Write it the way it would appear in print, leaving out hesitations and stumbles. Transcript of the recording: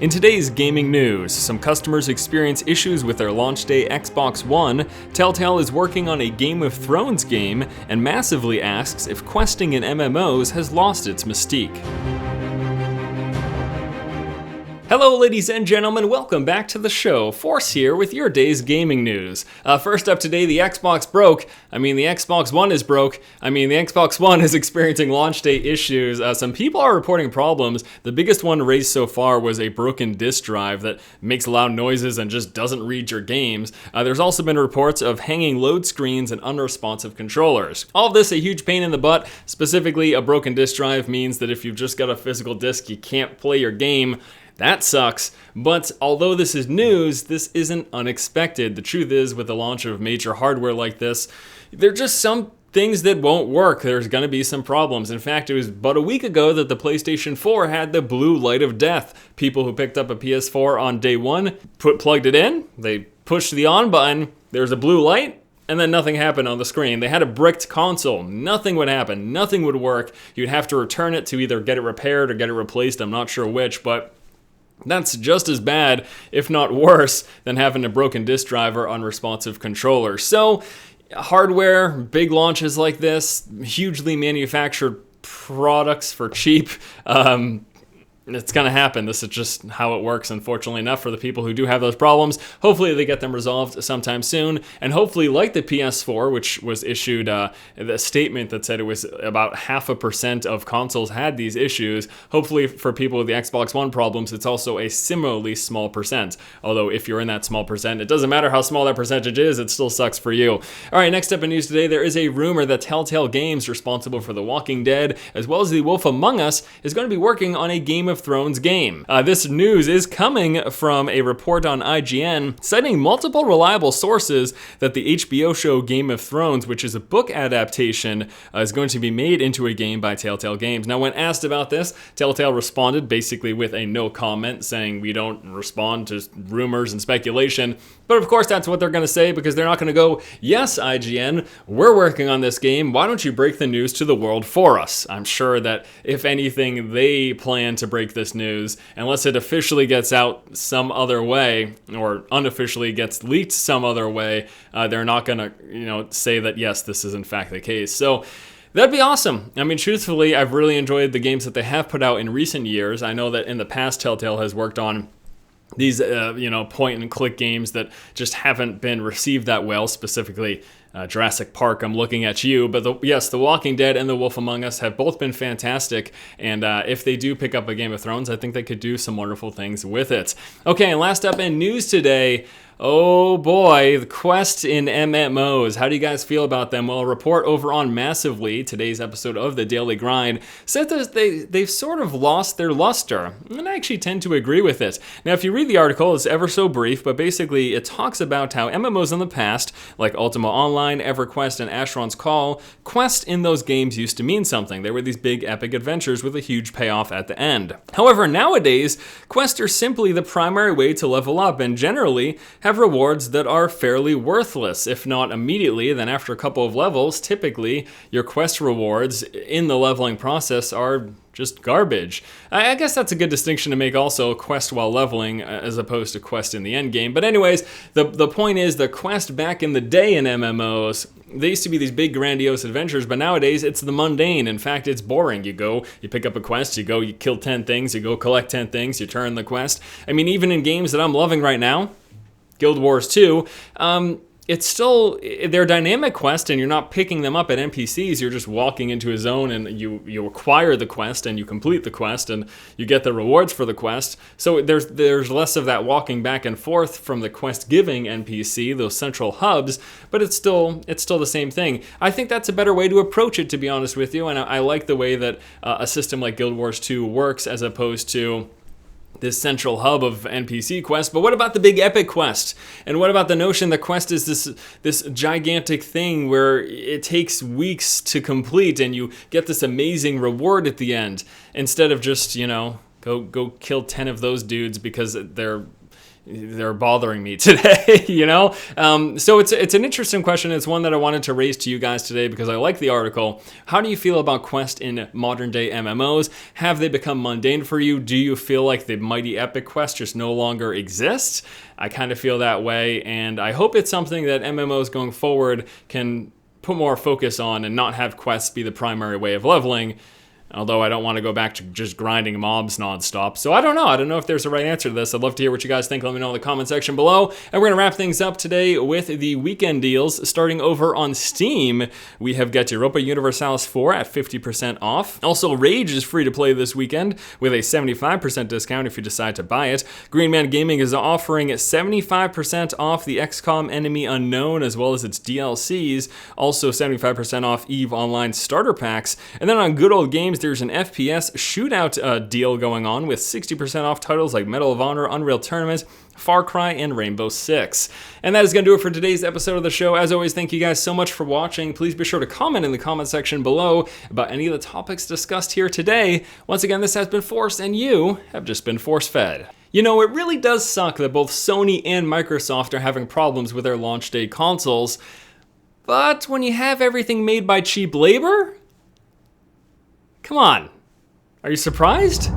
In today's gaming news, some customers experience issues with their launch day Xbox One, Telltale is working on a Game of Thrones game, and massively asks if questing in MMOs has lost its mystique. Hello ladies and gentlemen, welcome back to the show. Force here with your day's gaming news. First up today, the Xbox broke. The Xbox One is broke. The Xbox One is experiencing launch day issues. Some people are reporting problems. The biggest one raised so far was a broken disk drive that makes loud noises and just doesn't read your games. There's also been reports of hanging load screens and unresponsive controllers. All of this a huge pain in the butt. Specifically, a broken disk drive means that if you've just got a physical disk, you can't play your game. That sucks, but although this is news, this isn't unexpected. The truth is, with the launch of major hardware like this, there are just some things that won't work. There's going to be some problems. In fact, it was about a week ago that the PlayStation 4 had the blue light of death. People who picked up a PS4 on day one plugged it in, they pushed the on button, there's a blue light, and then nothing happened on the screen. They had a bricked console. Nothing would happen. Nothing would work. You'd have to return it to either get it repaired or get it replaced. I'm not sure which, but that's just as bad, if not worse, than having a broken disk drive or unresponsive controller. So, hardware, big launches like this, hugely manufactured products for cheap, it's going to happen. This is just how it works, unfortunately enough, for the people who do have those problems. Hopefully they get them resolved sometime soon, and hopefully, like the PS4, which was issued a statement that said it was about 0.5% of consoles had these issues, hopefully for people with the Xbox One problems, it's also a similarly small percent. Although if you're in that small percent, it doesn't matter how small that percentage is, it still sucks for you. All right, next up in news today, there is a rumor that Telltale Games, responsible for The Walking Dead, as well as The Wolf Among Us, is going to be working on a Game of Thrones game. This news is coming from a report on IGN citing multiple reliable sources that the HBO show Game of Thrones, which is a book adaptation, is going to be made into a game by Telltale Games. Now, when asked about this, Telltale responded basically with a no comment, saying we don't respond to rumors and speculation. But of course, that's what they're going to say, because they're not going to go, yes, IGN, we're working on this game. Why don't you break the news to the world for us? I'm sure that if anything, they plan to break this news, unless it officially gets out some other way or unofficially gets leaked some other way. They're not going to, say that yes, this is in fact the case. So that'd be awesome. Truthfully, I've really enjoyed the games that they have put out in recent years. I know that in the past, Telltale has worked on these, point and click games that just haven't been received that well, specifically Jurassic Park, I'm looking at you. But The Walking Dead and The Wolf Among Us have both been fantastic. And if they do pick up a Game of Thrones, I think they could do some wonderful things with it. Okay, and last up in news today, oh boy, the Quest in MMOs. How do you guys feel about them? Well, a report over on Massively, today's episode of The Daily Grind, said that they've sort of lost their luster. And I actually tend to agree with it. Now, if you read the article, it's ever so brief, but basically it talks about how MMOs in the past, like Ultima Online, EverQuest, and Asheron's Call, Quest in those games used to mean something. They were these big epic adventures with a huge payoff at the end. However, nowadays, quests are simply the primary way to level up, and generally have rewards that are fairly worthless. If not immediately, then after a couple of levels, typically your quest rewards in the leveling process are just garbage. I guess that's a good distinction to make also, quest while leveling as opposed to quest in the end game. But anyways, the point is, the quest back in the day in MMOs, they used to be these big grandiose adventures, but nowadays it's the mundane. In fact, it's boring. You go, you pick up a quest, you go, you kill 10 things, you go collect 10 things, you turn the quest. Even in games that I'm loving right now, Guild Wars 2, it's still, they're dynamic quests, and you're not picking them up at NPCs. You're just walking into a zone, and you acquire the quest, and you complete the quest, and you get the rewards for the quest. So there's less of that walking back and forth from the quest-giving NPC, those central hubs, but it's still the same thing. I think that's a better way to approach it, to be honest with you, and I like the way that a system like Guild Wars 2 works, as opposed to this central hub of NPC quests. But what about the big epic quest? And what about the notion that quest is this gigantic thing where it takes weeks to complete and you get this amazing reward at the end, instead of just, go kill 10 of those dudes because they're they're bothering me today, you know? So it's an interesting question. It's one that I wanted to raise to you guys today because I like the article. How do you feel about quests in modern day MMOs? Have they become mundane for you? Do you feel like the mighty epic quest just no longer exists? I kind of feel that way, and I hope it's something that MMOs going forward can put more focus on and not have quests be the primary way of leveling. Although I don't want to go back to just grinding mobs nonstop. So I don't know. I don't know if there's a right answer to this. I'd love to hear what you guys think. Let me know in the comment section below. And we're going to wrap things up today with the weekend deals. Starting over on Steam, we have got Europa Universalis 4 at 50% off. Also, Rage is free to play this weekend with a 75% discount if you decide to buy it. Green Man Gaming is offering 75% off the XCOM Enemy Unknown as well as its DLCs. Also 75% off EVE Online starter packs. And then on Good Old Games, there's an FPS shootout deal going on with 60% off titles like Medal of Honor, Unreal Tournament, Far Cry, and Rainbow Six. And that is going to do it for today's episode of the show. As always, thank you guys so much for watching. Please be sure to comment in the comment section below about any of the topics discussed here today. Once again, this has been Force, and you have just been force-fed. You know, it really does suck that both Sony and Microsoft are having problems with their launch day consoles, but when you have everything made by cheap labor, come on, are you surprised?